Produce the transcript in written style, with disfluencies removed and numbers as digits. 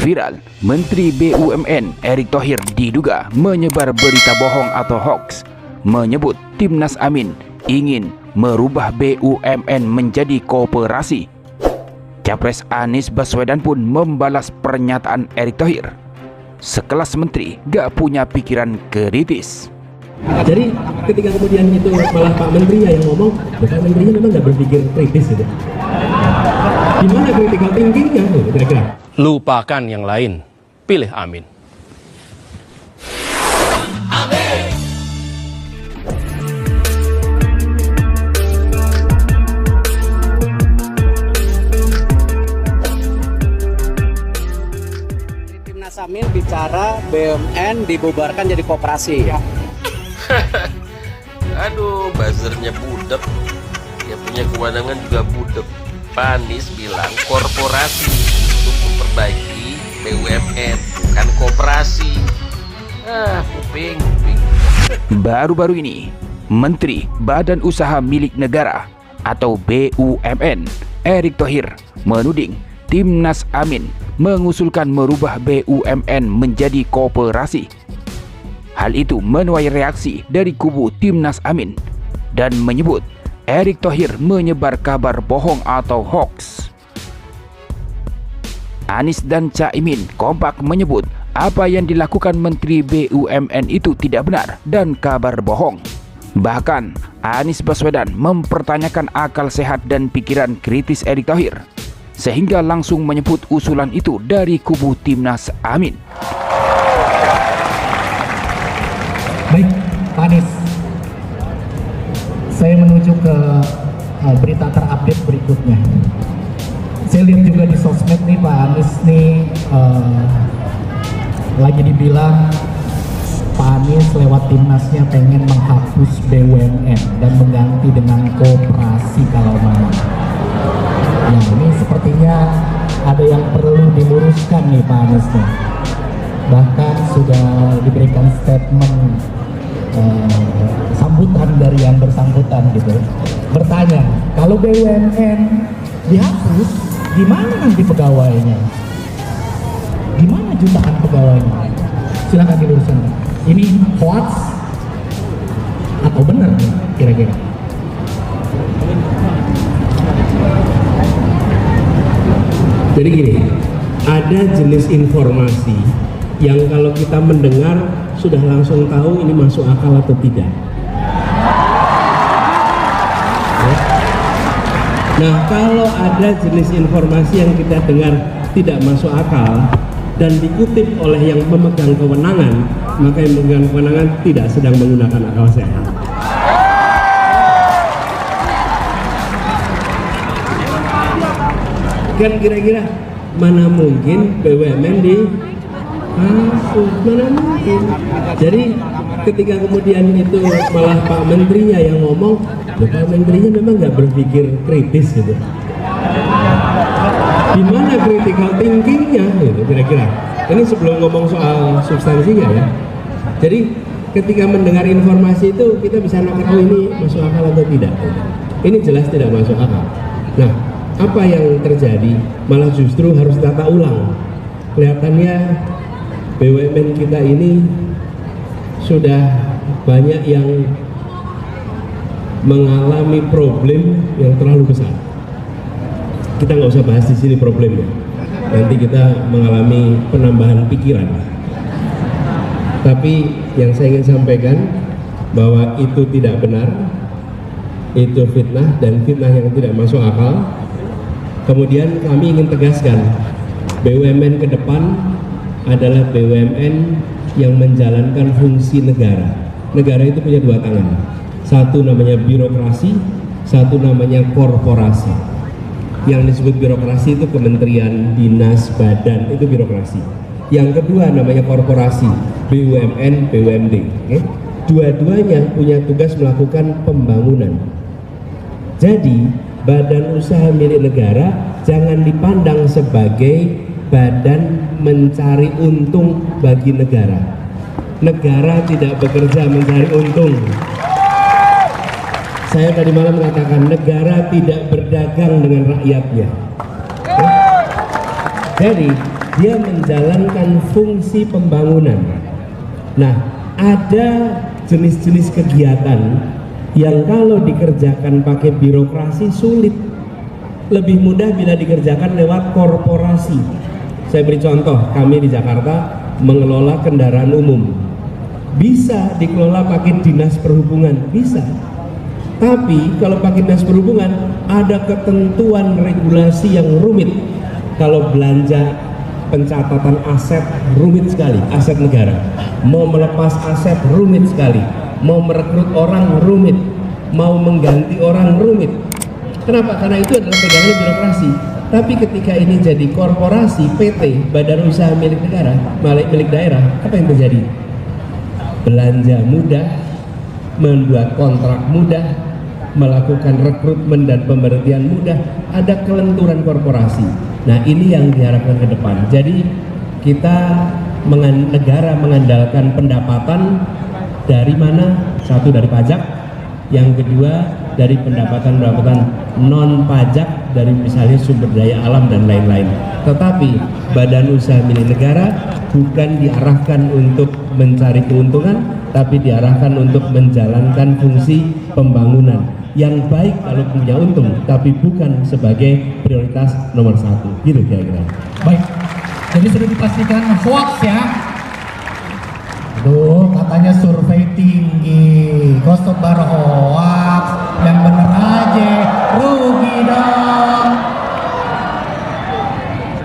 Viral, Menteri BUMN Erick Thohir diduga menyebar berita bohong atau hoax, menyebut Timnas Amin ingin merubah BUMN menjadi koperasi. Capres Anies Baswedan pun membalas pernyataan Erick Thohir. Sekelas menteri gak punya pikiran kritis. Jadi ketika kemudian itu malah Pak Menteri yang ngomong, Pak Menterinya memang nggak berpikir kritis gitu. Gimana critical thinking-nya kira-kira? Lupakan yang lain, pilih Amin. Timnas Amin bicara BUMN dibubarkan jadi koperasi. Aduh, buzzernya budek. Dia punya kewenangan juga budek. Pak Anies bilang korporasi untuk memperbaiki BUMN, bukan koperasi. Kuping. Baru-baru ini, Menteri Badan Usaha Milik Negara atau BUMN Erick Thohir menuding Timnas Amin mengusulkan merubah BUMN menjadi koperasi. Hal itu menuai reaksi dari kubu Timnas Amin dan menyebut Erick Thohir menyebar kabar bohong atau hoax. Anies dan Caimin kompak menyebut apa yang dilakukan Menteri BUMN itu tidak benar dan kabar bohong. Bahkan Anies Baswedan mempertanyakan akal sehat dan pikiran kritis Erick Thohir, sehingga langsung menyebut usulan itu dari kubu Timnas Amin. Baik, Pak Anies, saya menuju ke berita terupdate berikutnya. Saya lihat juga di sosmed nih Pak Anies nih lagi dibilang Pak Anies lewat timnasnya pengen menghapus BUMN dan mengganti dengan koperasi kalau mau. Ya ini sepertinya ada yang perlu diluruskan nih Pak Anies nih. Bahkan sudah diberikan statement sambutan dari yang bersangkutan gitu, bertanya kalau BUMN dihapus gimana nanti pegawainya, gimana jutaan pegawainya. Silakan diluruskan, ini hoax atau benar kira-kira? Jadi gini, ada jenis informasi yang kalau kita mendengar sudah langsung tahu ini masuk akal atau tidak. Nah, kalau ada jenis informasi yang kita dengar tidak masuk akal dan dikutip oleh yang memegang kewenangan, maka yang memegang kewenangan tidak sedang menggunakan akal sehat. Kan kira-kira mana mungkin BUMN di mana mungkin. Jadi ketika kemudian itu malah Pak Menterinya yang ngomong, Pak Menterinya memang nggak berpikir kritis gitu. Gimana critical thinking-nya gitu kira-kira. Ini sebelum ngomong soal substansinya ya. Jadi ketika mendengar informasi itu kita bisa nakar, oh ini masuk akal atau tidak. Ini jelas tidak masuk akal. Nah, apa yang terjadi? Malah justru harus tata ulang. Kelihatannya BUMN kita ini sudah banyak yang mengalami problem yang terlalu besar. Kita nggak usah bahas di sini problemnya. Nanti kita mengalami penambahan pikiran. Tapi yang saya ingin sampaikan bahwa itu tidak benar, itu fitnah dan fitnah yang tidak masuk akal. Kemudian kami ingin tegaskan, BUMN ke depan adalah BUMN yang menjalankan fungsi negara. Negara itu punya dua tangan. Satu namanya birokrasi, satu namanya korporasi. Yang disebut birokrasi itu kementerian, dinas, badan, itu birokrasi. Yang kedua namanya korporasi, BUMN, BUMD. Dua-duanya punya tugas melakukan pembangunan. Jadi badan usaha milik negara jangan dipandang sebagai badan mencari untung bagi negara. Negara tidak bekerja mencari untung. Saya tadi malam mengatakan negara tidak berdagang dengan rakyatnya. Jadi dia menjalankan fungsi pembangunan. Nah, ada jenis-jenis kegiatan yang kalau dikerjakan pakai birokrasi sulit. Lebih mudah bila dikerjakan lewat korporasi. Saya beri contoh, kami di Jakarta mengelola kendaraan umum. Bisa dikelola pakai dinas perhubungan, bisa. Tapi kalau pakai dinas perhubungan ada ketentuan regulasi yang rumit. Kalau belanja pencatatan aset rumit sekali, aset negara. Mau melepas aset rumit sekali. Mau merekrut orang rumit. Mau mengganti orang rumit. Kenapa? Karena itu adalah pegangan birokrasi. Tapi ketika ini jadi korporasi, PT, badan usaha milik negara, milik daerah, apa yang terjadi? Belanja mudah, membuat kontrak mudah, melakukan rekrutmen dan pemberhentian mudah, ada kelenturan korporasi. Nah, ini yang diharapkan ke depan. Jadi kita negara mengandalkan pendapatan dari mana? Satu dari pajak, yang kedua dari pendapatan non pajak dari misalnya sumber daya alam dan lain-lain. Tetapi badan usaha milik negara bukan diarahkan untuk mencari keuntungan, tapi diarahkan untuk menjalankan fungsi pembangunan yang baik kalau punya untung, tapi bukan sebagai prioritas nomor satu. Gitu kira-kira. Baik, jadi sudah dipastikan hoax ya. Aduh, katanya survei tinggi, kok sebar hoax, yang bener aja, rugi dong.